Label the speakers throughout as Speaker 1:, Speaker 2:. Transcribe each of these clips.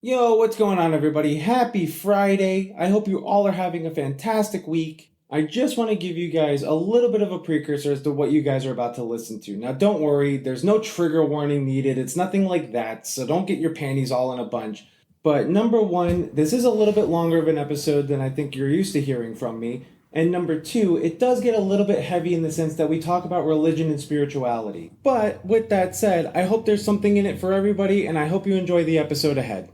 Speaker 1: Yo, what's going on, everybody? Happy Friday. I hope you all are having a fantastic week. I just want to give you guys a little bit of a precursor as to what you guys are about to listen to. Now, don't worry, there's no trigger warning needed. It's nothing like that, so don't get your panties all in a bunch. But number one, this is a little bit longer of an episode than I think you're used to hearing from me. And number two, it does get a little bit heavy in the sense that we talk about religion and spirituality. But with that said, I hope there's something in it for everybody, and I hope you enjoy the episode ahead.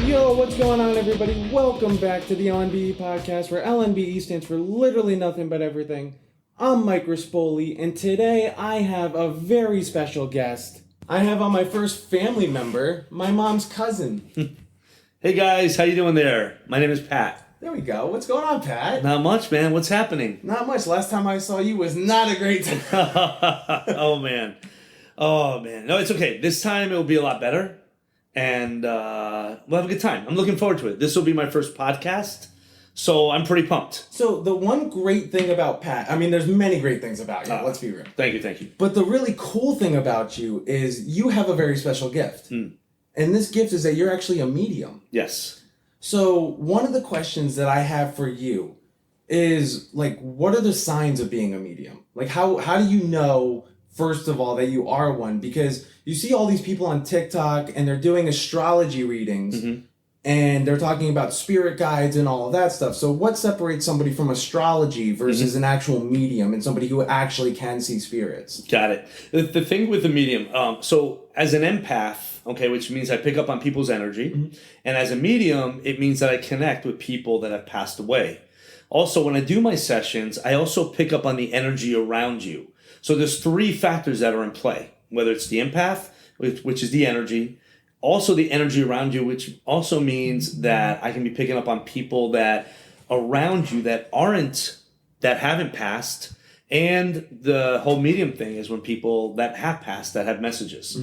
Speaker 1: Yo, what's going on, everybody? Welcome back to the LNBE podcast, where LNBE stands for literally nothing but everything. I'm Mike Rispoli, and today I have a very special guest. I have on my first family member, my mom's cousin.
Speaker 2: Hey guys, how you doing there? My name is Pat.
Speaker 1: There we go. What's going on, Pat?
Speaker 2: Not much, man. What's happening?
Speaker 1: Not much. Last time I saw you was not a great time.
Speaker 2: Oh, man. No, it's okay. This time it will be a lot better. And we'll have a good time. I'm looking forward to it. This will be my first podcast, so I'm pretty pumped.
Speaker 1: So the one great thing about Pat, I mean, there's many great things about you, let's be real.
Speaker 2: Thank you.
Speaker 1: But the really cool thing about you is you have a very special gift. And this gift is that you're actually a medium.
Speaker 2: Yes.
Speaker 1: So one of the questions that I have for you is, like, what are the signs of being a medium? Like, how do you know, first of all, that you are one? Because you see all these people on TikTok and they're doing astrology readings and they're talking about spirit guides and all of that stuff. So what separates somebody from astrology versus an actual medium and somebody who actually can see spirits?
Speaker 2: Got it. The thing with the medium, so as an empath, okay, which means I pick up on people's energy, and as a medium, it means that I connect with people that have passed away. Also, when I do my sessions, I also pick up on the energy around you. So there's three factors that are in play, whether it's the empath, which is the energy, also the energy around you, which also means that I can be picking up on people that around you that haven't passed. And the whole medium thing is when people that have passed, that have messages.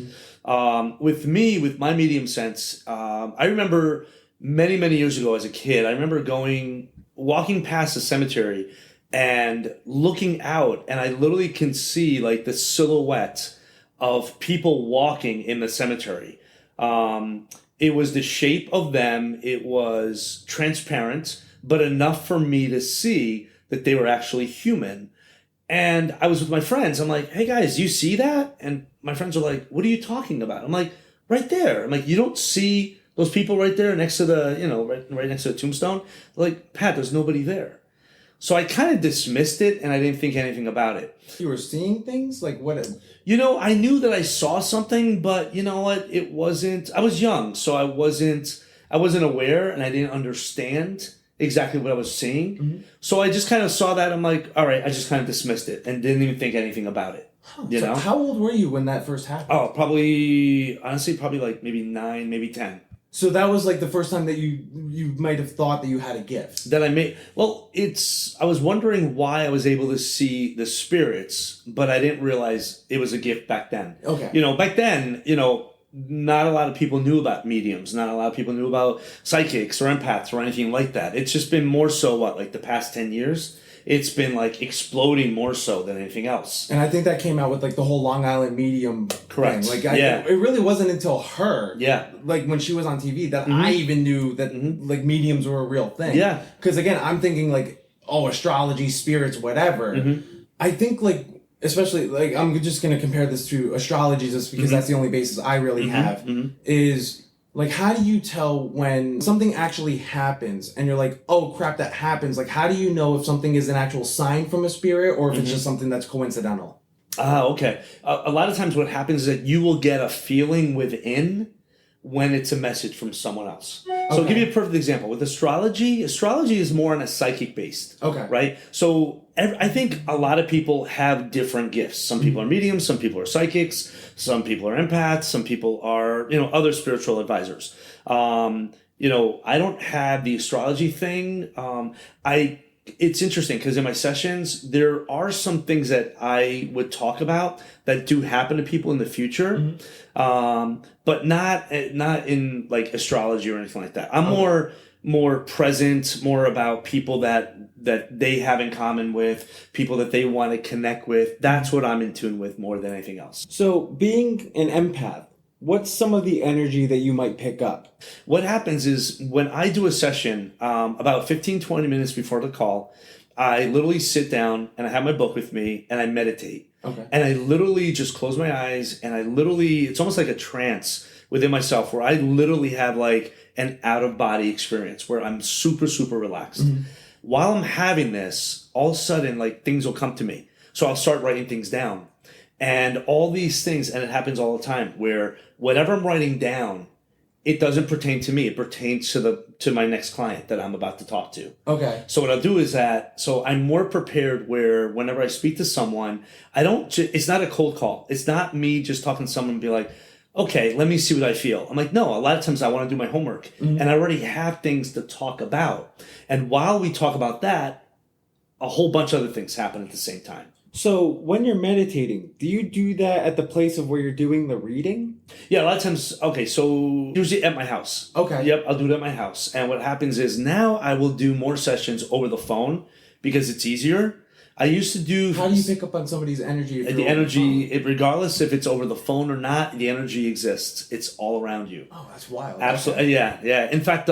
Speaker 2: With me, with my medium sense, I remember many years ago as a kid, I remember walking past a cemetery and looking out, and I literally can see like the silhouette of people walking in the cemetery. It was the shape of them. It was transparent, but enough for me to see that they were actually human. And I was with my friends. I'm like, hey guys, you see that? And my friends are like, what are you talking about? I'm like, right there. I'm like, you don't see those people right there next to the, right next to the tombstone? They're like, Pat, there's nobody there. So I kind of dismissed it, and I didn't think anything about it.
Speaker 1: You were seeing things? Like what?
Speaker 2: I knew that I saw something, but you know what? It wasn't, I was young, so I wasn't aware, and I didn't understand exactly what I was seeing. So I just kind of saw that. I'm like, all right, I just kind of dismissed it and didn't even think anything about it. You know?
Speaker 1: How old were you when that first happened?
Speaker 2: Oh, probably like maybe 9, maybe 10.
Speaker 1: So that was like the first time that you might have thought that you had a gift.
Speaker 2: That I made. Well, I was wondering why I was able to see the spirits, but I didn't realize it was a gift back then.
Speaker 1: Okay.
Speaker 2: Back then, not a lot of people knew about mediums. Not a lot of people knew about psychics or empaths or anything like that. It's just been more so, like the past 10 years? It's been like exploding more so than anything else.
Speaker 1: And I think that came out with like the whole Long Island medium
Speaker 2: Correct.
Speaker 1: thing. It really wasn't until her, like when she was on TV, that I even knew that like mediums were a real thing.
Speaker 2: Yeah.
Speaker 1: Because again, I'm thinking like, astrology, spirits, whatever. I think like, especially like, I'm just going to compare this to astrology just because that's the only basis I really have, is like, how do you tell when something actually happens and you're like, oh crap, that happens? Like, how do you know if something is an actual sign from a spirit or if it's just something that's coincidental?
Speaker 2: Okay. A lot of times what happens is that you will get a feeling within when it's a message from someone else. So I'll give you a perfect example. With astrology is more on a psychic based.
Speaker 1: Okay.
Speaker 2: Right? So I think a lot of people have different gifts. Some people are mediums, some people are psychics, some people are empaths, some people are, other spiritual advisors. I don't have the astrology thing. It's interesting because in my sessions, there are some things that I would talk about that do happen to people in the future, but not in like astrology or anything like that. I'm more more present, more about people that they have in common with, people that they want to connect with. That's what I'm in tune with more than anything else.
Speaker 1: So being an empath, what's some of the energy that you might pick up?
Speaker 2: What happens is when I do a session, about 15, 20 minutes before the call, I literally sit down and I have my book with me and I meditate.
Speaker 1: Okay.
Speaker 2: And I literally just close my eyes and it's almost like a trance within myself where I literally have like an out of body experience where I'm super, super relaxed. Mm-hmm. While I'm having this, all of a sudden, like things will come to me. So I'll start writing things down and all these things. And it happens all the time where whatever I'm writing down, it doesn't pertain to me. It pertains to my next client that I'm about to talk to.
Speaker 1: Okay.
Speaker 2: So what I'll do is so I'm more prepared where whenever I speak to someone, it's not a cold call. It's not me just talking to someone and be like, okay, let me see what I feel. I'm like, no, a lot of times I want to do my homework and I already have things to talk about. And while we talk about that, a whole bunch of other things happen at the same time.
Speaker 1: So when you're meditating, do you do that at the place of where you're doing the reading?
Speaker 2: Yeah, a lot of times, okay, so usually at my house.
Speaker 1: Okay.
Speaker 2: Yep, I'll do it at my house. And what happens is now I will do more sessions over the phone because it's easier. I used to do...
Speaker 1: How do you pick up on somebody's energy?
Speaker 2: The energy, regardless if it's over the phone or not, the energy exists. It's all around you.
Speaker 1: Oh, that's wild.
Speaker 2: Absolutely, okay. Yeah. In fact,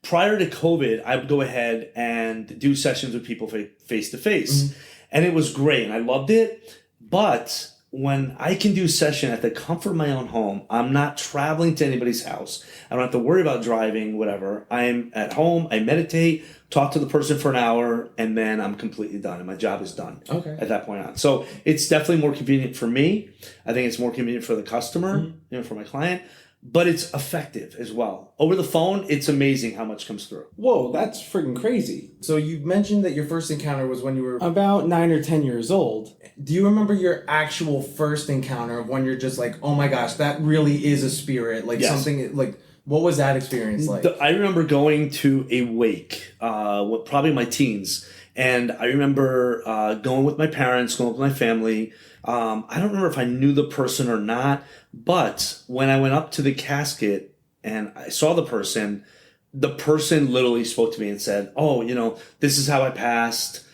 Speaker 2: prior to COVID, I would go ahead and do sessions with people face to face. And it was great, and I loved it. But when I can do session at the comfort of my own home, I'm not traveling to anybody's house. I don't have to worry about driving, whatever. I'm at home, I meditate, talk to the person for an hour, and then I'm completely done, and my job is done at that point on. So it's definitely more convenient for me. I think it's more convenient for the customer, for my client. But it's effective as well. Over the phone, it's amazing how much comes through.
Speaker 1: Whoa, that's freaking crazy. So you mentioned that your first encounter was when you were about 9 or 10 years old. Do you remember your actual first encounter of when you're just like, oh my gosh, that really is a spirit? Like something like, what was that experience like?
Speaker 2: I remember going to a wake, probably my teens. And I remember going with my parents, going with my family. I don't remember if I knew the person or not, but when I went up to the casket and I saw the person literally spoke to me and said, oh, this is how I passed.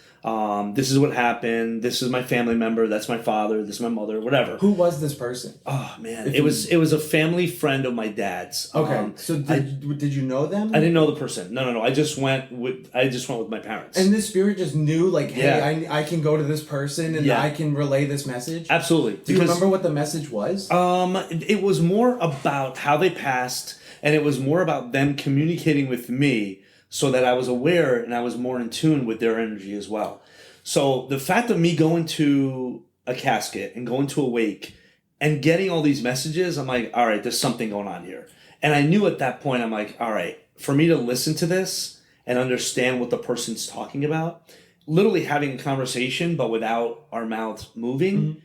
Speaker 2: This is what happened. This is my family member. That's my father. This is my mother, whatever.
Speaker 1: Who was this person?
Speaker 2: Oh man, it was a family friend of my dad's.
Speaker 1: Okay. So did you know them?
Speaker 2: I didn't know the person. No. I just went with my parents.
Speaker 1: And this spirit just knew like, hey, I can go to this person and I can relay this message?
Speaker 2: Absolutely.
Speaker 1: Do you remember what the message was?
Speaker 2: It was more about how they passed, and it was more about them communicating with me so that I was aware and I was more in tune with their energy as well. So the fact of me going to a casket and going to a wake and getting all these messages, I'm like, all right, there's something going on here. And I knew at that point, I'm like, all right, for me to listen to this and understand what the person's talking about, literally having a conversation, but without our mouths moving,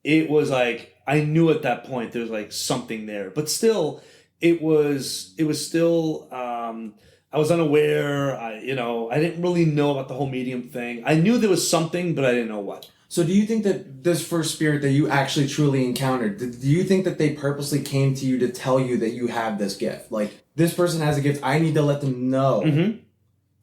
Speaker 2: it was like, I knew at that point there's like something there. But still, it was still... I was unaware. I didn't really know about the whole medium thing. I knew there was something, but I didn't know what.
Speaker 1: So do you think that this first spirit that you actually truly encountered, do you think that they purposely came to you to tell you that you have this gift? Like, this person has a gift. I need to let them know.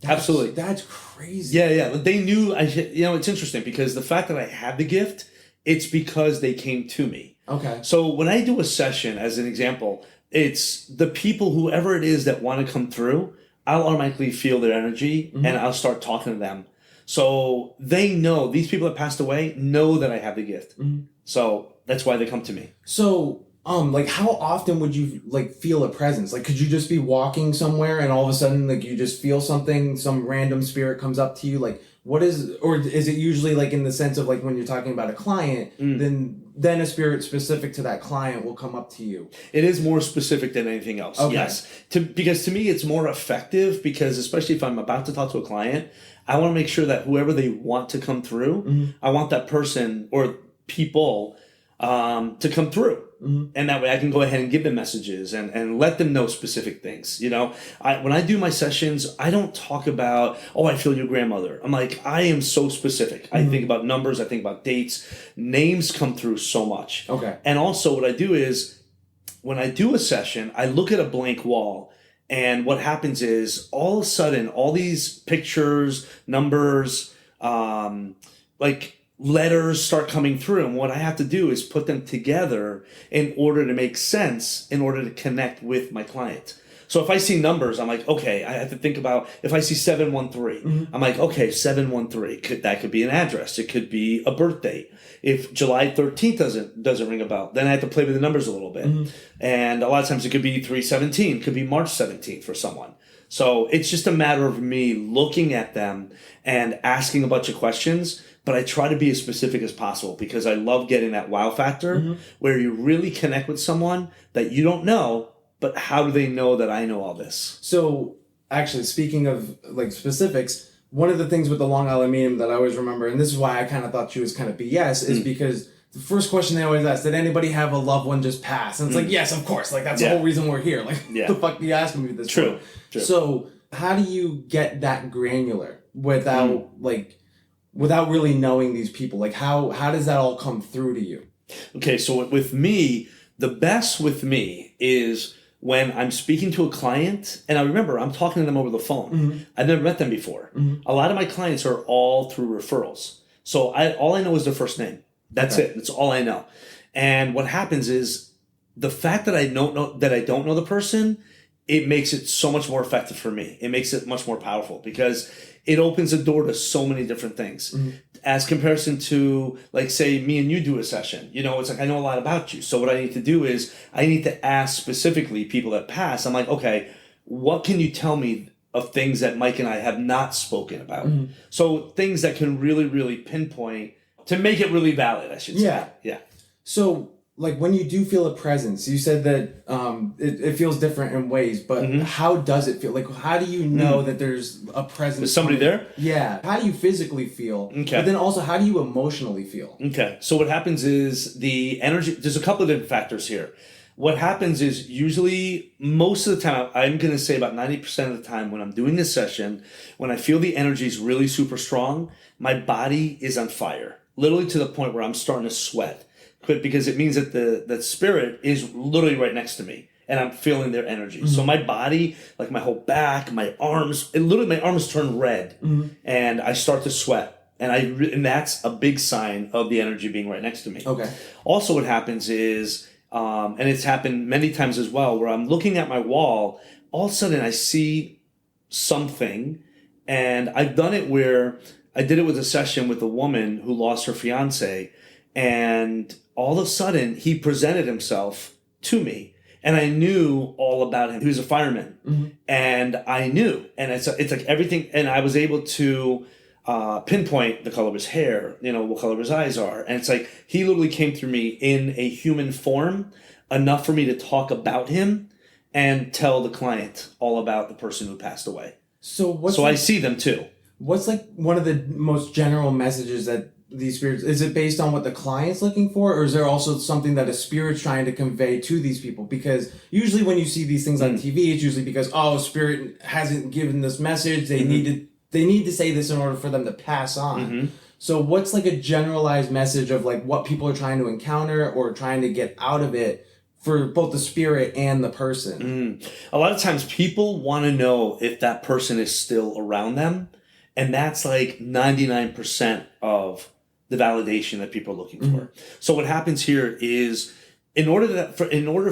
Speaker 2: Absolutely.
Speaker 1: That's crazy.
Speaker 2: Yeah. They knew. It's interesting because the fact that I had the gift, it's because they came to me.
Speaker 1: Okay.
Speaker 2: So when I do a session, as an example, it's the people, whoever it is that want to come through, I'll automatically feel their energy and I'll start talking to them. So they know, these people that passed away know that I have the gift. So that's why they come to me.
Speaker 1: So, like how often would you like feel a presence? Like, could you just be walking somewhere and all of a sudden like you just feel something, some random spirit comes up to you? Like, or is it usually like in the sense of like when you're talking about a client, then a spirit specific to that client will come up to you?
Speaker 2: It is more specific than anything else. Okay. Yes. Because to me, it's more effective because especially if I'm about to talk to a client, I want to make sure that whoever they want to come through, I want that person or people to come through. And that way I can go ahead and give them messages and let them know specific things. When I do my sessions, I don't talk about, oh, I feel your grandmother. I'm like, I am so specific. I think about numbers. I think about dates. Names come through so much.
Speaker 1: Okay.
Speaker 2: And also what I do is when I do a session, I look at a blank wall And what happens is all of a sudden, all these pictures, numbers, like letters start coming through. And what I have to do is put them together in order to make sense, in order to connect with my client. So if I see numbers, I'm like, okay, I have to think about, if I see 713, I'm like, okay, 713, that could be an address. It could be a birth date. If July 13th doesn't ring a bell, then I have to play with the numbers a little bit. And a lot of times it could be 317, it could be March 17th for someone. So it's just a matter of me looking at them and asking a bunch of questions, but I try to be as specific as possible because I love getting that wow factor where you really connect with someone that you don't know, but how do they know that I know all this?
Speaker 1: So, actually, speaking of like specifics, one of the things with the Long Island medium that I always remember, and this is why I kind of thought she was kind of BS, is because the first question they always ask, did anybody have a loved one just pass? And it's like, yes, of course. Like, that's the whole reason we're here. Like, what the fuck are you asking me this
Speaker 2: True.
Speaker 1: So, how do you get that granular without without really knowing these people? Like, how does that all come through to you?
Speaker 2: Okay, so with me, the best with me is when I'm speaking to a client, and I remember I'm talking to them over the phone. I've never met them before. A lot of my clients are all through referrals. So all I know is their first name. That's it. That's all I know. And what happens is the fact that I don't know the person, it makes it so much more effective for me. It makes it much more powerful because it opens the door to so many different things. As comparison to, like, say, me and you do a session. You know, it's like I know a lot about you. So what I need to do is I need to ask specifically people that pass. I'm like, okay, what can you tell me of things that Mike and I have not spoken about? So things that can really, really pinpoint to make it really valid, I should say. Yeah.
Speaker 1: So, like, when you do feel a presence, you said that it feels different in ways, but how does it feel? Like, how do you know that there's a presence?
Speaker 2: Is somebody there?
Speaker 1: Yeah. How do you physically feel?
Speaker 2: Okay.
Speaker 1: But then also, how do you emotionally feel?
Speaker 2: Okay. So what happens is the energy, there's a couple of different factors here. What happens is usually most of the time, I'm going to say about 90% of the time when I'm doing this session, when I feel the energy is really super strong, my body is on fire, literally to the point where I'm starting to sweat. Because it means that that spirit is literally right next to me and I'm feeling their energy. So my body, like my whole back, my arms, my arms turn red and I start to sweat. And that's a big sign of the energy being right next to me.
Speaker 1: Okay.
Speaker 2: Also what happens is, and it's happened many times as well, where I'm looking at my wall, all of a sudden I see something, and I've done it where I did it with a session with a woman who lost her fiance, and all of a sudden he presented himself to me and I knew all about him. He was a fireman and I knew, and it's like everything. And I was able to pinpoint the color of his hair, what color his eyes are. And it's like, he literally came through me in a human form enough for me to talk about him and tell the client all about the person who passed away. So I see them too.
Speaker 1: What's like one of the most general messages that these spirits, is it based on what the client's looking for, or is there also something that a spirit's trying to convey to these people? Because usually when you see these things on TV, it's usually because, spirit hasn't given this message, they need to say this in order for them to pass on. So what's like a generalized message of like what people are trying to encounter or trying to get out of it for both the spirit and the person?
Speaker 2: A lot of times people want to know if that person is still around them, and that's like 99% of the validation that people are looking for. So what happens here is, in order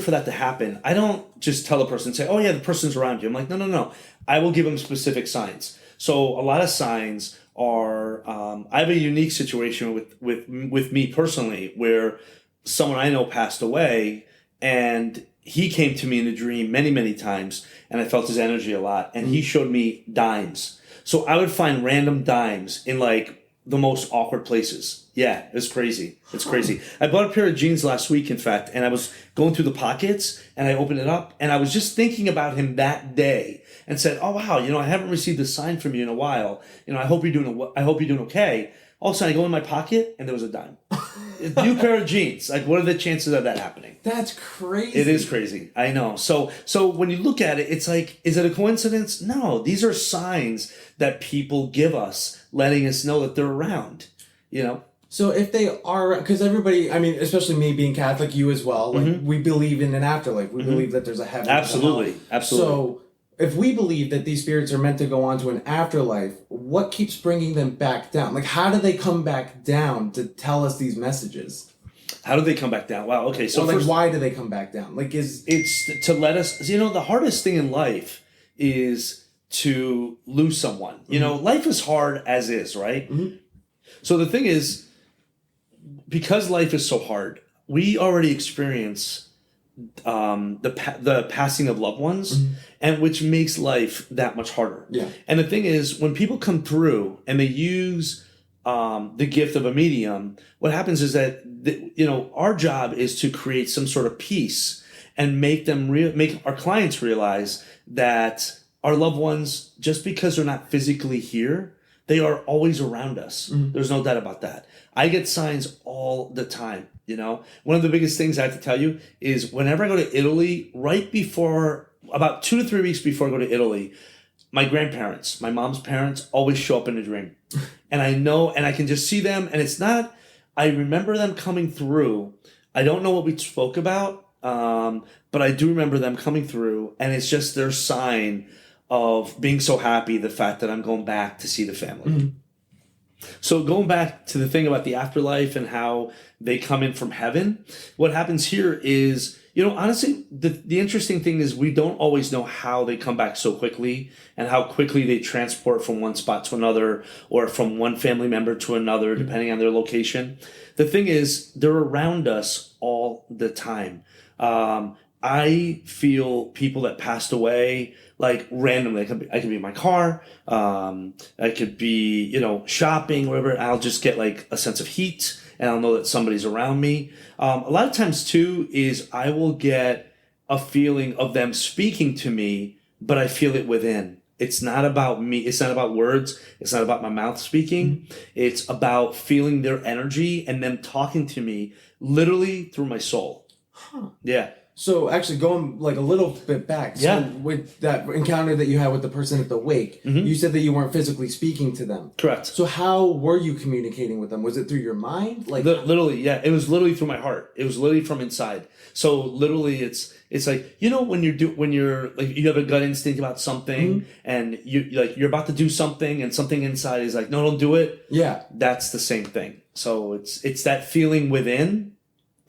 Speaker 2: for that to happen, I don't just tell a person, say, oh yeah, the person's around you. I'm like, no. I will give them specific signs. So a lot of signs are, I have a unique situation with me personally, where someone I know passed away, and he came to me in a dream many, many times, and I felt his energy a lot, and he showed me dimes. So I would find random dimes in like the most awkward places. Yeah, it's crazy. It's crazy. I bought a pair of jeans last week, in fact, and I was going through the pockets and I opened it up and I was just thinking about him that day and said, oh wow, I haven't received a sign from you in a while. I hope you're doing okay. All of a sudden I go in my pocket and there was a dime. A new pair of jeans. Like, what are the chances of that happening?
Speaker 1: That's crazy.
Speaker 2: It is crazy. I know. So when you look at it, it's like, is it a coincidence? No, these are signs that people give us, letting us know that they're around,
Speaker 1: So if they are, because everybody, I mean, especially me being Catholic, you as well, like we believe in an afterlife. We believe that there's a heaven.
Speaker 2: Absolutely.
Speaker 1: So if we believe that these spirits are meant to go on to an afterlife, what keeps bringing them back down? Like, how do they come back down to tell us these messages?
Speaker 2: How do they come back down? Wow. Okay. So
Speaker 1: like, why do they come back down? Like,
Speaker 2: it's to let us. The hardest thing in life is to lose someone. Life is hard as is, right?
Speaker 1: Mm-hmm.
Speaker 2: So the thing is, because life is so hard, we already experience the passing of loved ones, and which makes life that much harder.
Speaker 1: Yeah.
Speaker 2: And the thing is, when people come through and they use the gift of a medium, what happens is that our job is to create some sort of peace and make our clients realize that our loved ones, just because they're not physically here, they are always around us. There's no doubt about that. I get signs all the time. One of the biggest things I have to tell you is whenever I go to Italy, right before, about 2 to 3 weeks before I go to Italy, my grandparents, my mom's parents, always show up in a dream. And I know, and I can just see them, and it's not, I remember them coming through. I don't know what we spoke about, but I do remember them coming through, and it's just their sign of being so happy, the fact that I'm going back to see the family. Mm-hmm. So going back to the thing about the afterlife and how they come in from heaven, what happens here is, honestly, the interesting thing is we don't always know how they come back so quickly and how quickly they transport from one spot to another or from one family member to another, depending on their location. The thing is, they're around us all the time. I feel people that passed away, like randomly. I could be in my car. I could be, shopping, whatever. I'll just get like a sense of heat, and I'll know that somebody's around me. A lot of times too is I will get a feeling of them speaking to me, but I feel it within. It's not about me. It's not about words. It's not about my mouth speaking. Mm-hmm. It's about feeling their energy and them talking to me literally through my soul.
Speaker 1: Huh.
Speaker 2: Yeah.
Speaker 1: So actually going like a little bit back, so with that encounter that you had with the person at the wake, you said that you weren't physically speaking to them.
Speaker 2: Correct.
Speaker 1: So how were you communicating with them? Was it through your mind? Like
Speaker 2: literally, yeah. It was literally through my heart. It was literally from inside. So literally it's like, when you're like, you have a gut instinct about something and you're about to do something and something inside is like, no, don't do it.
Speaker 1: Yeah.
Speaker 2: That's the same thing. So it's that feeling within.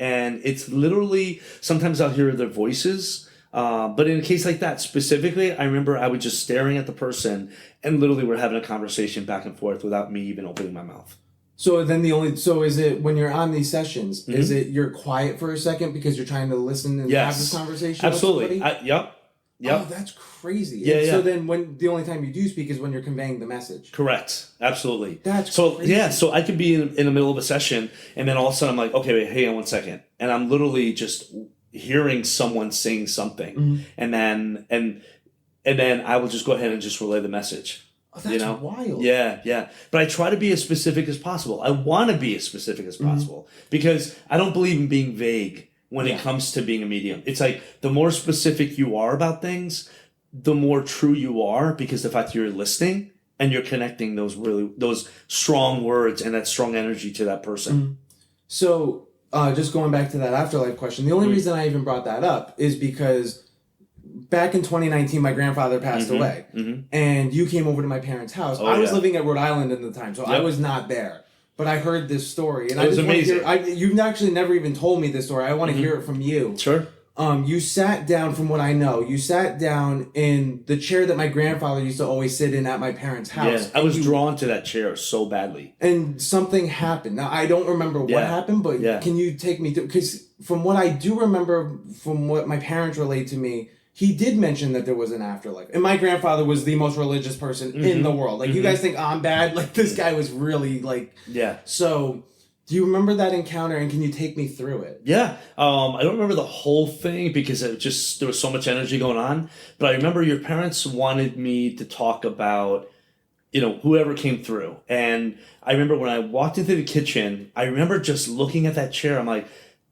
Speaker 2: And it's literally, sometimes I'll hear their voices. But in a case like that, specifically, I remember I was just staring at the person and literally we're having a conversation back and forth without me even opening my mouth.
Speaker 1: So then so is it when you're on these sessions, is it you're quiet for a second because you're trying to listen and have this conversation?
Speaker 2: Absolutely. Yep.
Speaker 1: Oh, that's crazy.
Speaker 2: Yeah.
Speaker 1: So then the only time you do speak is when you're conveying the message.
Speaker 2: Correct. Absolutely.
Speaker 1: That's
Speaker 2: crazy.
Speaker 1: Yeah,
Speaker 2: so I could be in the middle of a session and then all of a sudden I'm like, okay, wait, hang on 1 second. And I'm literally just hearing someone saying something. Mm-hmm. And then I will just go ahead and just relay the message.
Speaker 1: Oh, that's wild.
Speaker 2: Yeah. But I try to be as specific as possible. I want to be as specific as possible because I don't believe in being vague. When it comes to being a medium, it's like the more specific you are about things, the more true you are because the fact you're listening and you're connecting those strong words and that strong energy to that person.
Speaker 1: Mm-hmm. So just going back to that afterlife question, the only reason I even brought that up is because back in 2019, my grandfather passed away and you came over to my parents' house. I was living at Rhode Island at the time, so I was not there. But I heard this story, and
Speaker 2: it was amazing.
Speaker 1: You've actually never even told me this story. I want to hear it from you.
Speaker 2: Sure.
Speaker 1: You sat down, from what I know, you sat down in the chair that my grandfather used to always sit in at my parents' house.
Speaker 2: Yeah, I was drawn to that chair so badly.
Speaker 1: And something happened. Now, I don't remember what happened, but can you take me through? Because from what I do remember, from what my parents relayed to me, he did mention that there was an afterlife. And my grandfather was the most religious person in the world. Like, you guys think I'm bad? Like, this guy was really, like...
Speaker 2: Yeah.
Speaker 1: So, do you remember that encounter, and can you take me through it?
Speaker 2: Yeah. I don't remember the whole thing because there was so much energy going on. But I remember your parents wanted me to talk about, whoever came through. And I remember when I walked into the kitchen, I remember just looking at that chair. I'm like,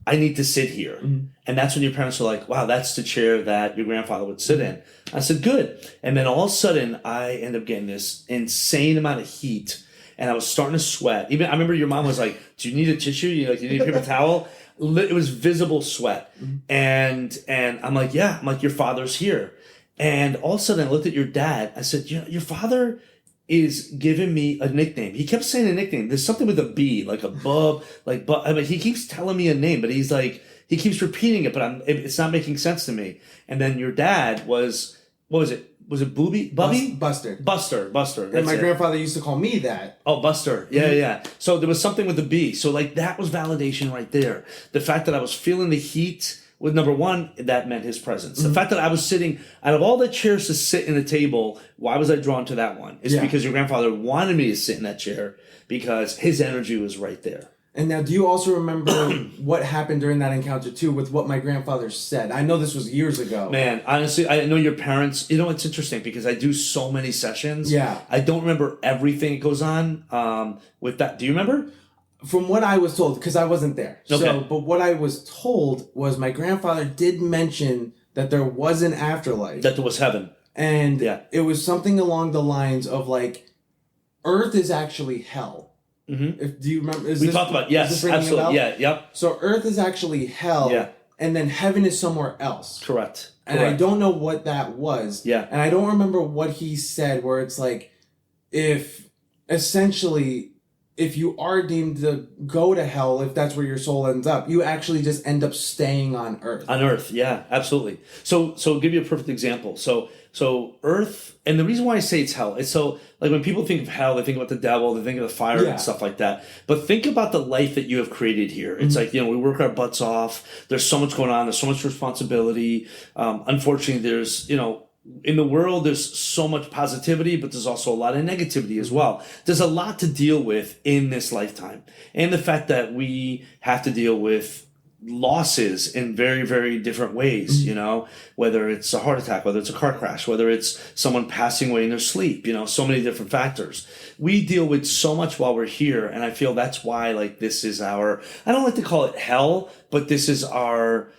Speaker 2: I need to sit here. Mm-hmm. And that's when your parents were like, wow, that's the chair that your grandfather would sit in. I said, good. And then all of a sudden, I ended up getting this insane amount of heat. And I was starting to sweat. Even I remember your mom was like, do you need a tissue? You need a paper towel? It was visible sweat. Mm-hmm. And I'm like, yeah. I'm like, your father's here. And all of a sudden I looked at your dad. I said, your father is giving me a nickname. He kept saying a nickname. There's something with a B, like a bub, I mean, he keeps telling me a name, but he's like, he keeps repeating it, but it's not making sense to me. And then your dad was, what was it? Was it Bubby?
Speaker 1: Buster.
Speaker 2: Buster.
Speaker 1: And my grandfather used to call me that.
Speaker 2: Oh, Buster. Yeah, yeah. So there was something with the B. So like that was validation right there. The fact that I was feeling the heat with number one, that meant his presence. The fact that I was sitting, out of all the chairs to sit in a table, why was I drawn to that one? It's because your grandfather wanted me to sit in that chair because his energy was right there.
Speaker 1: And now, do you also remember what happened during that encounter, too, with what my grandfather said? I know this was years ago.
Speaker 2: Man, honestly, I know your parents... You know, it's interesting because I do so many sessions.
Speaker 1: Yeah.
Speaker 2: I don't remember everything that goes on with that. Do you remember?
Speaker 1: From what I was told, because I wasn't there.
Speaker 2: Okay.
Speaker 1: So, but what I was told was my grandfather did mention that there was an afterlife.
Speaker 2: That there was heaven.
Speaker 1: And it was something along the lines of, like, Earth is actually hell.
Speaker 2: Mm-hmm.
Speaker 1: Do you remember?
Speaker 2: We talked about, yes, absolutely. Yeah, yep.
Speaker 1: So Earth is actually hell, and then heaven is somewhere else.
Speaker 2: Correct.
Speaker 1: And I don't know what that was.
Speaker 2: Yeah.
Speaker 1: And I don't remember what he said, where it's like, if you are deemed to go to hell, if that's where your soul ends up, you actually just end up staying on Earth.
Speaker 2: On Earth, yeah, absolutely. So I'll give you a perfect example. So Earth, and the reason why I say it's hell, it's so, like when people think of hell, they think about the devil, they think of the fire and stuff like that. But think about the life that you have created here. It's like, we work our butts off. There's so much going on. There's so much responsibility. Unfortunately, there's, in the world, there's so much positivity, but there's also a lot of negativity as well. There's a lot to deal with in this lifetime. And the fact that we have to deal with losses in very, very different ways, whether it's a heart attack, whether it's a car crash, whether it's someone passing away in their sleep, so many different factors. We deal with so much while we're here. And I feel that's why, like, this is I don't like to call it hell, but this is our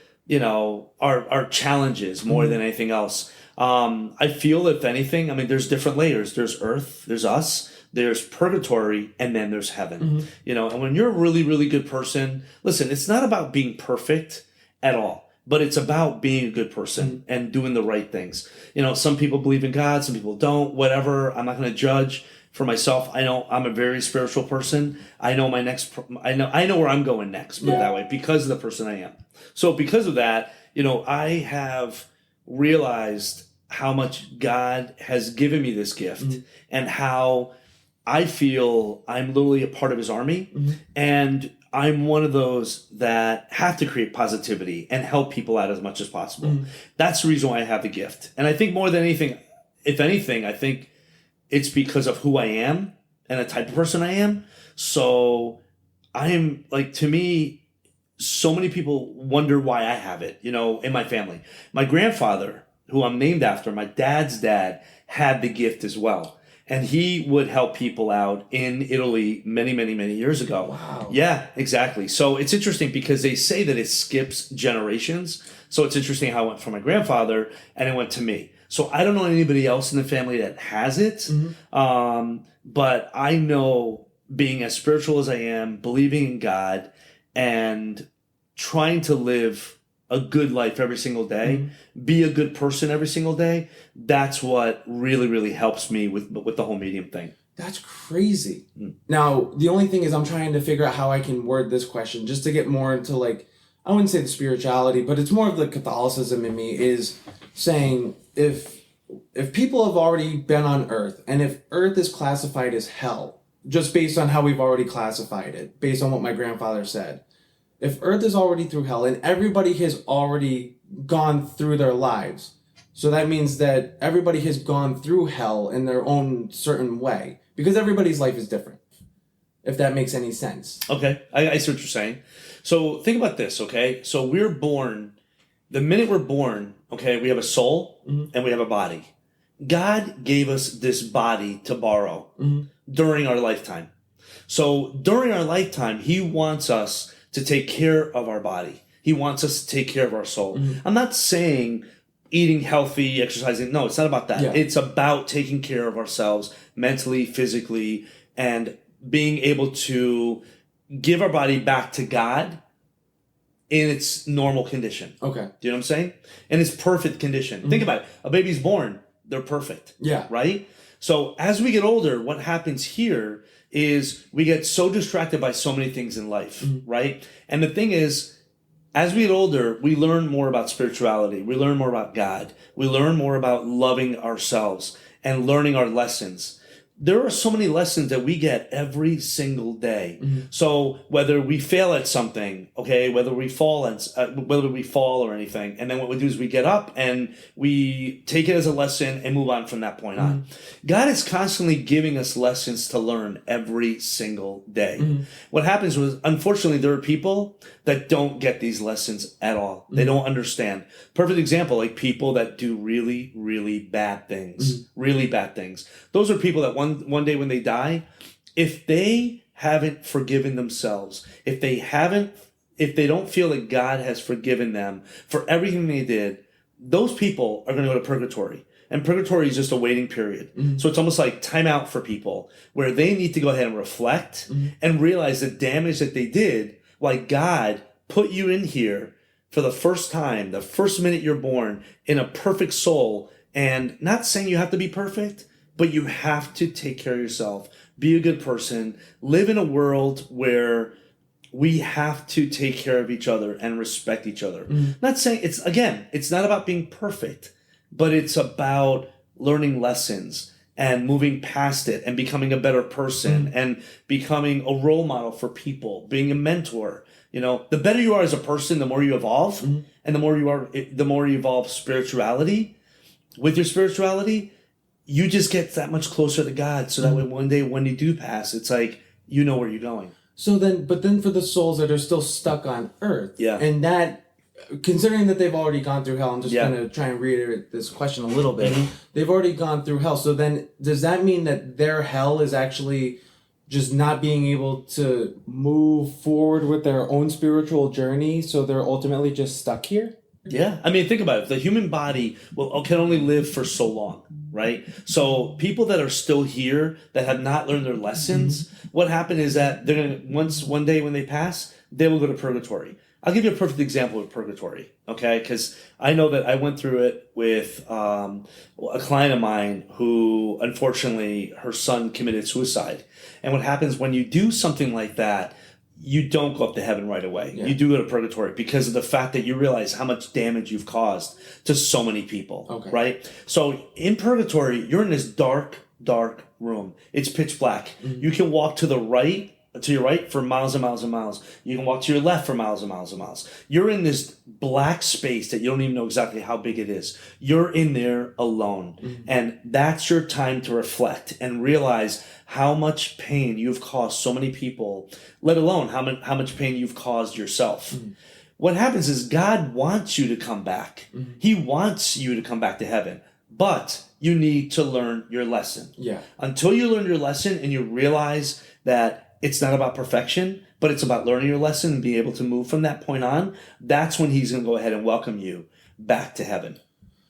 Speaker 2: challenges more than anything else. I feel, if anything, there's different layers. There's earth, there's us, there's purgatory, and then there's heaven. And when you're a really, really good person, listen, it's not about being perfect at all, but it's about being a good person and doing the right things. Some people believe in God, some people don't, whatever. I'm not going to judge. For myself, I know I'm a very spiritual person. I know I know where I'm going next, put it that way, because of the person I am. So because of that, I have realized how much God has given me this gift and how I feel I'm literally a part of his army. And I'm one of those that have to create positivity and help people out as much as possible. That's the reason why I have the gift. And I think more than anything, if anything, I think it's because of who I am and the type of person I am. So I am, like, to me, so many people wonder why I have it, in my family. My grandfather, who I'm named after, my dad's dad, had the gift as well. And he would help people out in Italy many, many, many years ago.
Speaker 1: Wow.
Speaker 2: Yeah, exactly. So it's interesting because they say that it skips generations. So it's interesting how it went from my grandfather and it went to me. So I don't know anybody else in the family that has it. But I know, being as spiritual as I am, believing in God, and trying to live a good life every single day, be a good person every single day, that's what really, really helps me with the whole medium thing.
Speaker 1: That's crazy. Now, the only thing is I'm trying to figure out how I can word this question just to get more into, like, I wouldn't say the spirituality, but it's more of the Catholicism in me, is saying, if people have already been on Earth, and if Earth is classified as hell, just based on how we've already classified it, based on what my grandfather said, if Earth is already through hell and everybody has already gone through their lives, so that means that everybody has gone through hell in their own certain way, because everybody's life is different, if that makes any sense.
Speaker 2: Okay, I see what you're saying. So think about this, okay? So we're born, the minute we're born, okay, we have a soul and we have a body. God gave us this body to borrow during our lifetime. So during our lifetime, he wants us to take care of our body. He wants us to take care of our soul. I'm not saying eating healthy, exercising. No, it's not about that. Yeah. It's about taking care of ourselves mentally, physically, and being able to give our body back to God in its normal condition.
Speaker 1: Okay.
Speaker 2: Do you know what I'm saying? In its perfect condition.
Speaker 1: Mm-hmm.
Speaker 2: Think about it. A baby's born, they're perfect.
Speaker 1: Yeah.
Speaker 2: Right? So as we get older, what happens here is we get so distracted by so many things in life, right? And the thing is, as we get older, we learn more about spirituality. We learn more about God. We learn more about loving ourselves and learning our lessons. There are so many lessons that we get every single day. So whether we fail at something, okay, whether we fall or anything, and then what we do is we get up and we take it as a lesson and move on from that point on. God is constantly giving us lessons to learn every single day. What happens was, unfortunately, there are people that don't get these lessons at all. They don't understand. Perfect example, like people that do really, really bad things. Really bad things. Those are people that one day when they die, if they haven't forgiven themselves, if they don't feel that God has forgiven them for everything they did, those people are going to go to purgatory. And purgatory is just a waiting period. So it's almost like time out for people where they need to go ahead and reflect and realize the damage that they did. Like God put you in here for the first time, the first minute you're born, in a perfect soul. And not saying you have to be perfect, but you have to take care of yourself, be a good person, live in a world where we have to take care of each other and respect each other. Not saying it's not about being perfect, but it's about learning lessons and moving past it and becoming a better person and becoming a role model for people, being a mentor. You know, the better you are as a person, the more you evolve, and the more you evolve spirituality. With your spirituality, you just get that much closer to God, so that way one day when you do pass, it's like you know where you're going.
Speaker 1: But then for the souls that are still stuck on Earth, and that, considering that they've already gone through hell, I'm just going to try and reiterate this question a little bit. They've already gone through hell, so then does that mean that their hell is actually just not being able to move forward with their own spiritual journey, so they're ultimately just stuck here?
Speaker 2: Yeah. I mean, think about it. The human body can only live for so long, right? So people that are still here that have not learned their lessons, what happened is that they're going to, one day when they pass, they will go to purgatory. I'll give you a perfect example of purgatory, okay? Because I know that I went through it with a client of mine who, unfortunately, her son committed suicide. And what happens when you do something like that, you don't go up to heaven right away. You do go to purgatory because of the fact that you realize how much damage you've caused to so many people, right? So in purgatory, you're in this dark, dark room. It's pitch black. You can walk to your right for miles and miles and miles. You can walk to your left for miles and miles and miles. You're in this black space that you don't even know exactly how big it is. You're in there alone. And that's your time to reflect and realize how much pain you've caused so many people, let alone how much pain you've caused yourself. What happens is God wants you to come back. He wants you to come back to heaven. But you need to learn your lesson. Until you learn your lesson and you realize that it's not about perfection, but it's about learning your lesson and being able to move from that point on, that's when he's going to go ahead and welcome you back to heaven.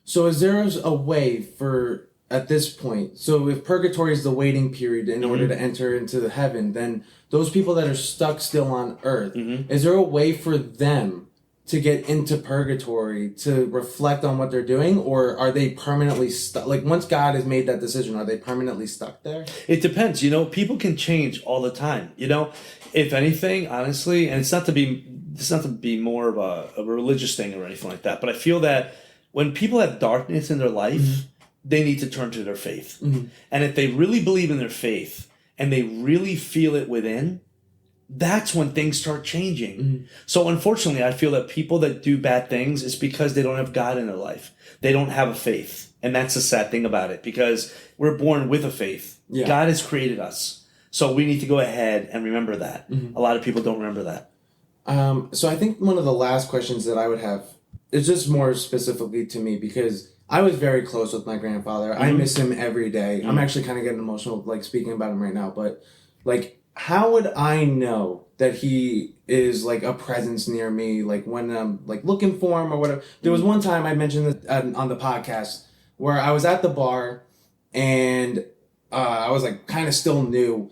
Speaker 1: So is there a way for, at this point, so if purgatory is the waiting period in order to enter into the heaven, then those people that are stuck still on Earth, is there a way for them to get into purgatory to reflect on what they're doing, or are they permanently stuck? Like, once God has made that decision, are they permanently stuck there?
Speaker 2: It depends. You know, people can change all the time. You know, if anything, honestly, and it's not to be more of a religious thing or anything like that, but I feel that when people have darkness in their life, they need to turn to their faith. And if they really believe in their faith and they really feel it within, that's when things start changing. So unfortunately, I feel that people that do bad things is because they don't have God in their life. They don't have a faith. And that's the sad thing about it, because we're born with a faith. God has created us. So we need to go ahead and remember that. A lot of people don't remember that.
Speaker 1: So I think one of the last questions that I would have is just more specifically to me, because I was very close with my grandfather. I miss him every day. I'm actually kind of getting emotional, like, speaking about him right now. But, like, how would I know that he is, like, a presence near me, like, when I'm, like, looking for him or whatever? There was one time I mentioned this on the podcast where I was at the bar and I was, like, kind of still new,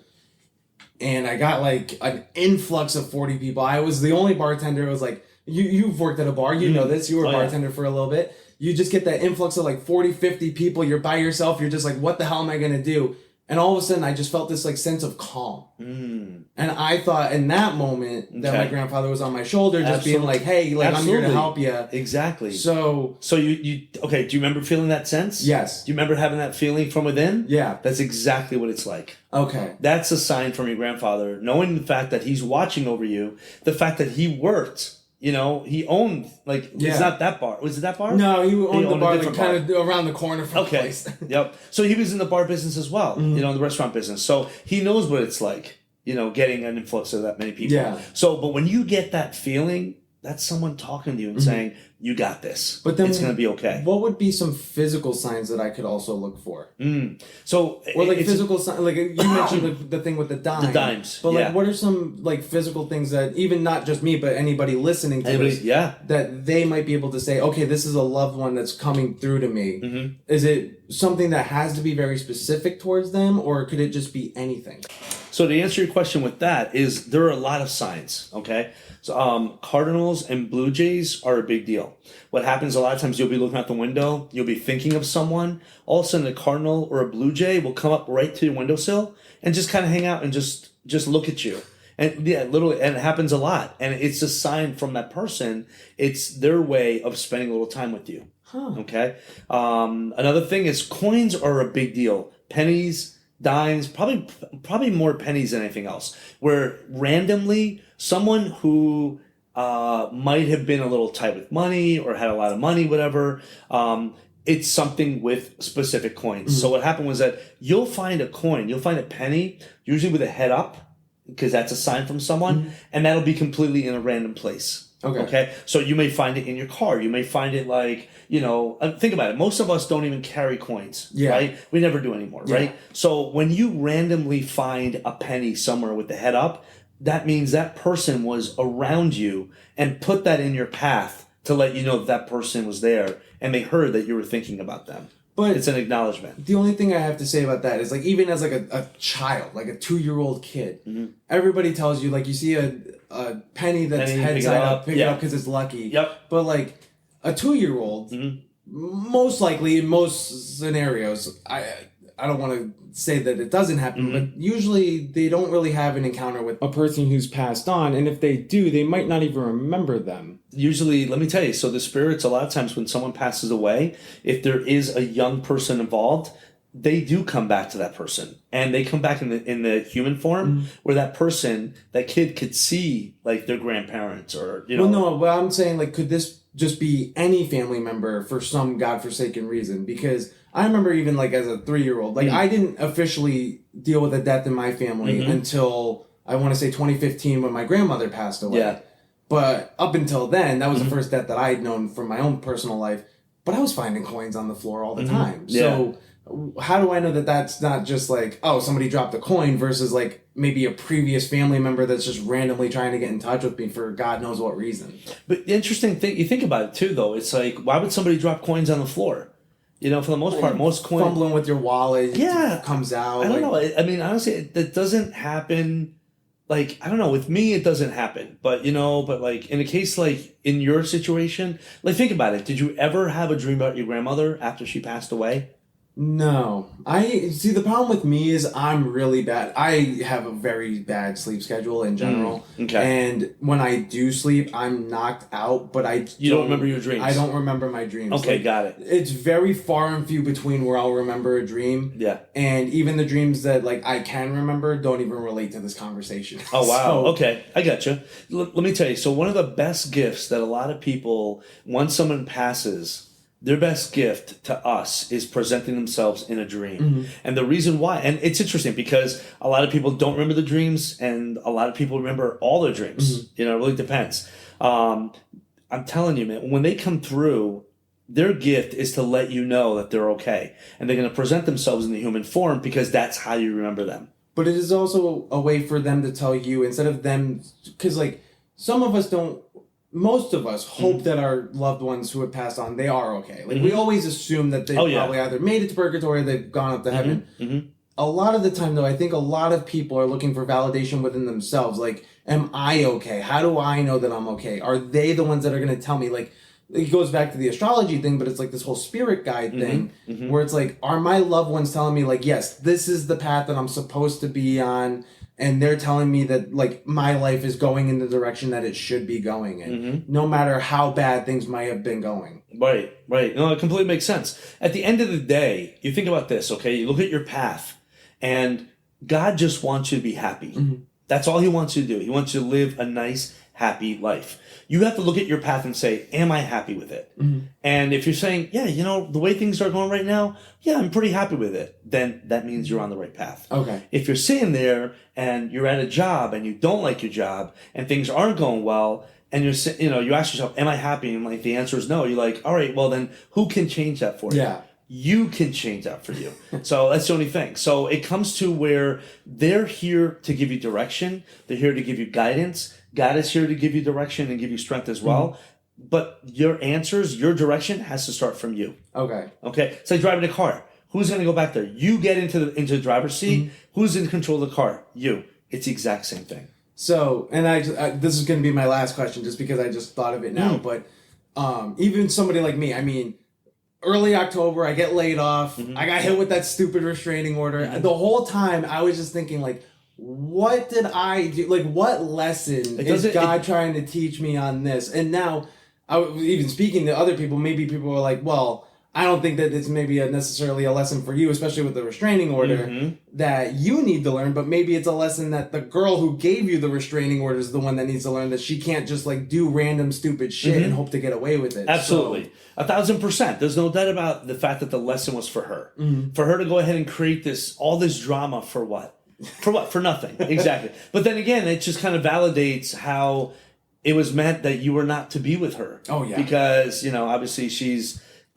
Speaker 1: and I got, like, an influx of 40 people. I was the only bartender. It was, like, you've worked at a bar, you know this, you were a bartender for a little bit. You just get that influx of like 40, 50 people, you're by yourself, you're just like, what the hell am I going to do? And all of a sudden, I just felt this like sense of calm. And I thought in that moment that my grandfather was on my shoulder, just being like, hey, like I'm here to help you.
Speaker 2: Exactly.
Speaker 1: So
Speaker 2: you okay, do you remember feeling that sense?
Speaker 1: Yes.
Speaker 2: Do you remember having that feeling from within?
Speaker 1: Yeah.
Speaker 2: That's exactly what it's like.
Speaker 1: Okay.
Speaker 2: That's a sign from your grandfather, knowing the fact that he's watching over you, the fact that he worked. You know, he owned, like, it's not that bar. Was it that bar?
Speaker 1: No, he owned the bar, like, kind of around the corner from the place.
Speaker 2: Yep. So he was in the bar business as well, you know, in the restaurant business. So he knows what it's like, you know, getting an influx of that many people.
Speaker 1: Yeah.
Speaker 2: So, but when you get that feeling, that's someone talking to you and saying, you got this. But then it's going to be okay.
Speaker 1: What would be some physical signs that I could also look for?
Speaker 2: So,
Speaker 1: or like physical signs, like you mentioned the thing with the dime.
Speaker 2: The dimes.
Speaker 1: But like, what are some like physical things that even not just me, but anybody listening to this, that they might be able to say, okay, this is a loved one that's coming through to me. Is it something that has to be very specific towards them, or could it just be anything?
Speaker 2: So to answer your question with that is there are a lot of signs, okay? So cardinals and blue jays are a big deal. What happens a lot of times, you'll be looking out the window, you'll be thinking of someone, all of a sudden a cardinal or a blue jay will come up right to your windowsill and just kind of hang out and just look at you. And yeah, literally, and it happens a lot. And it's a sign from that person. It's their way of spending a little time with you. Okay? Another thing is coins are a big deal. Pennies, dimes, probably more pennies than anything else. Where randomly, someone who might have been a little tight with money or had a lot of money, whatever, it's something with specific coins. So what happened was that you'll find a coin, you'll find a penny, usually with a head up, because that's a sign from someone, and that'll be completely in a random place. Okay. So you may find it in your car. You may find it like, you know, think about it. Most of us don't even carry coins, right? We never do anymore, right? So when you randomly find a penny somewhere with the head up, that means that person was around you and put that in your path to let you know that person was there and they heard that you were thinking about them. But it's an acknowledgement.
Speaker 1: The only thing I have to say about that is, like, even as like a child, like a 2-year-old kid, everybody tells you, like, you see a penny that's head side up, pick it up because it's lucky. But like a 2-year-old, most likely in most scenarios, I don't want to say that it doesn't happen, but usually they don't really have an encounter with a person who's passed on, and if they do, they might not even remember them.
Speaker 2: Usually, let me tell you, so the spirits, a lot of times when someone passes away, if there is a young person involved, they do come back to that person, and they come back in the human form where that person, that kid, could see like their grandparents or, you know.
Speaker 1: Well, no, but I'm saying, like, could this just be any family member for some godforsaken reason? Because I remember even like as a 3-year-old, like I didn't officially deal with a death in my family until I want to say 2015 when my grandmother passed away. But up until then, that was the first death that I had known from my own personal life. But I was finding coins on the floor all the time. So how do I know that that's not just like, oh, somebody dropped a coin versus like maybe a previous family member that's just randomly trying to get in touch with me for God knows what reason?
Speaker 2: But the interesting thing, you think about it too, though, it's like, why would somebody drop coins on the floor? You know, for the most part, most coins...
Speaker 1: Fumbling with your wallet, comes out.
Speaker 2: I don't know. I mean, honestly, that doesn't happen... Like, I don't know, with me, it doesn't happen. But, you know, but like, in a case like, in your situation, like, think about it. Did you ever have a dream about your grandmother after she passed away?
Speaker 1: No. See, the problem with me is I'm really bad. I have a very bad sleep schedule in general. And when I do sleep, I'm knocked out, but You don't remember your dreams? I don't remember my dreams.
Speaker 2: Okay, like, got it.
Speaker 1: It's very far and few between where I'll remember a dream. And even the dreams that, like, I can remember don't even relate to this conversation.
Speaker 2: Oh, wow. Okay, I got you. Let me tell you. So one of the best gifts that a lot of people, once someone passes... Their best gift to us is presenting themselves in a dream. And the reason why, and it's interesting because a lot of people don't remember the dreams and a lot of people remember all their dreams. You know, it really depends. I'm telling you, man, when they come through, their gift is to let you know that they're okay. And they're going to present themselves in the human form because that's how you remember them.
Speaker 1: But it is also a way for them to tell you, instead of them, because like some of us don't, most of us hope that our loved ones who have passed on, they are okay. Like we always assume that they probably either made it to purgatory or they've gone up to heaven. a lot of the time, though, I think a lot of people are looking for validation within themselves. Like, am I okay? How do I know that I'm okay? Are they the ones that are going to tell me? Like, it goes back to the astrology thing, but it's like this whole spirit guide thing where it's like, are my loved ones telling me, like, yes, this is the path that I'm supposed to be on, and they're telling me that, like, my life is going in the direction that it should be going in, no matter how bad things might have been going.
Speaker 2: Right. No, it completely makes sense. At the end of the day, you think about this, okay? You look at your path, and God just wants you to be happy. That's all he wants you to do. He wants you to live a nice, happy life. You have to look at your path and say, am I happy with it? And if you're saying, yeah, you know, the way things are going right now, yeah, I'm pretty happy with it, then that means you're on the right path.
Speaker 1: Okay.
Speaker 2: If you're sitting there and you're at a job and you don't like your job and things aren't going well, and you ask yourself, am I happy? And like the answer is no. You're like, all right, well then who can change that for you?
Speaker 1: Yeah.
Speaker 2: You can change that for you. So that's the only thing. So it comes to where they're here to give you direction. They're here to give you guidance. God is here to give you direction and give you strength as well. But your answers, your direction has to start from you.
Speaker 1: Okay.
Speaker 2: It's like driving a car. Who's going to go back there? You get into the driver's seat. Who's in control of the car? You. It's the exact same thing.
Speaker 1: So, and this is going to be my last question just because I just thought of it now, but even somebody like me, I mean, early October, I get laid off. I got hit with that stupid restraining order. The whole time, I was just thinking, like, what did I do? Like, what lesson is God trying to teach me on this? And now, I was even speaking to other people, maybe people were like, well, I don't think that it's maybe necessarily a lesson for you, especially with the restraining order, that you need to learn, but maybe it's a lesson that the girl who gave you the restraining order is the one that needs to learn, that she can't just like do random stupid shit and hope to get away with it.
Speaker 2: Absolutely. 1,000%. There's no doubt about the fact that the lesson was for her. For her to go ahead and create all this drama for what? For what? For nothing. Exactly. But then again, it just kind of validates how it was meant that you were not to be with her.
Speaker 1: Oh, yeah.
Speaker 2: Because, obviously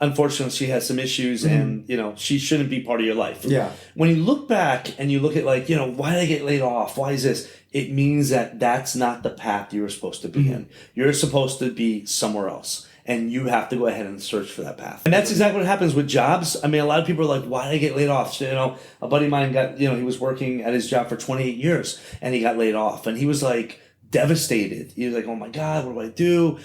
Speaker 2: unfortunately, she has some issues and, she shouldn't be part of your life.
Speaker 1: Yeah.
Speaker 2: When you look back and you look at why did I get laid off? Why is this? It means that that's not the path you were supposed to be in. You're supposed to be somewhere else. And you have to go ahead and search for that path. And that's exactly what happens with jobs. I mean, a lot of people are like, why did I get laid off? So, a buddy of mine got, he was working at his job for 28 years and he got laid off. And he was like, devastated. He was like, oh my God, what do I do?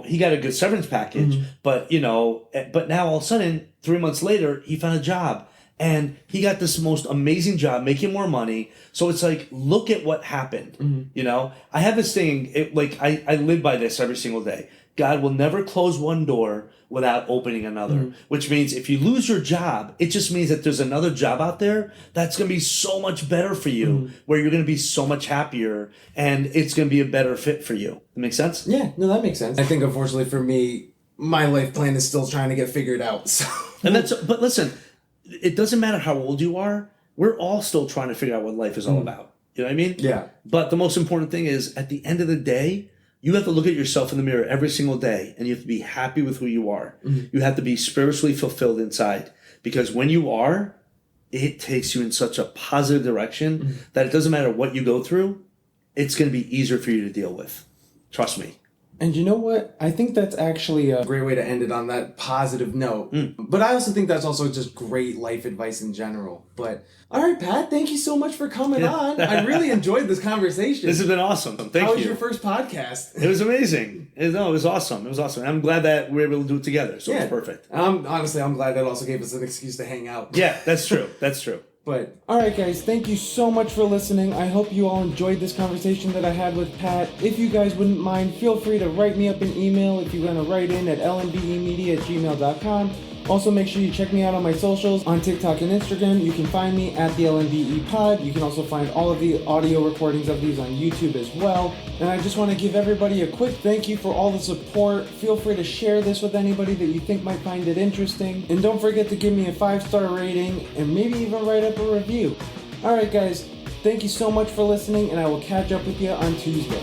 Speaker 2: He got a good severance package, but now all of a sudden, 3 months later, he found a job and he got this most amazing job, making more money. So it's like, look at what happened. I have this thing, I live by this every single day. God will never close one door without opening another, which means if you lose your job, it just means that there's another job out there that's going to be so much better for you, where you're going to be so much happier and it's going to be a better fit for you. That makes sense?
Speaker 1: Yeah, no, that makes sense. I think unfortunately for me, my life plan is still trying to get figured out. So.
Speaker 2: But listen, it doesn't matter how old you are. We're all still trying to figure out what life is all about. You know what I mean?
Speaker 1: Yeah.
Speaker 2: But the most important thing is at the end of the day, you have to look at yourself in the mirror every single day and you have to be happy with who you are. You have to be spiritually fulfilled inside, because when you are, it takes you in such a positive direction that it doesn't matter what you go through, it's going to be easier for you to deal with. Trust me.
Speaker 1: And you know what? I think that's actually a great way to end it on that positive note. But I also think that's also just great life advice in general. But all right, Pat, thank you so much for coming on. I really enjoed this conversation.
Speaker 2: This has been awesome. Thank you.
Speaker 1: How was your first podcast?
Speaker 2: It was amazing. It was awesome. It was awesome. And I'm glad that we were able to do it together. So it's perfect.
Speaker 1: Honestly, I'm glad that also gave us an excuse to hang out.
Speaker 2: Yeah, that's true. That's true.
Speaker 1: But, alright guys, thank you so much for listening. I hope you all enjoyed this conversation that I had with Pat. If you guys wouldn't mind, feel free to write me up an email if you want to write in at lnbemedia@gmail.com. Also, make sure you check me out on my socials on TikTok and Instagram. You can find me at the LNBE Pod. You can also find all of the audio recordings of these on YouTube as well. And I just want to give everybody a quick thank you for all the support. Feel free to share this with anybody that you think might find it interesting. And don't forget to give me a 5-star rating and maybe even write up a review. Alright guys, thank you so much for listening, and I will catch up with you on Tuesday.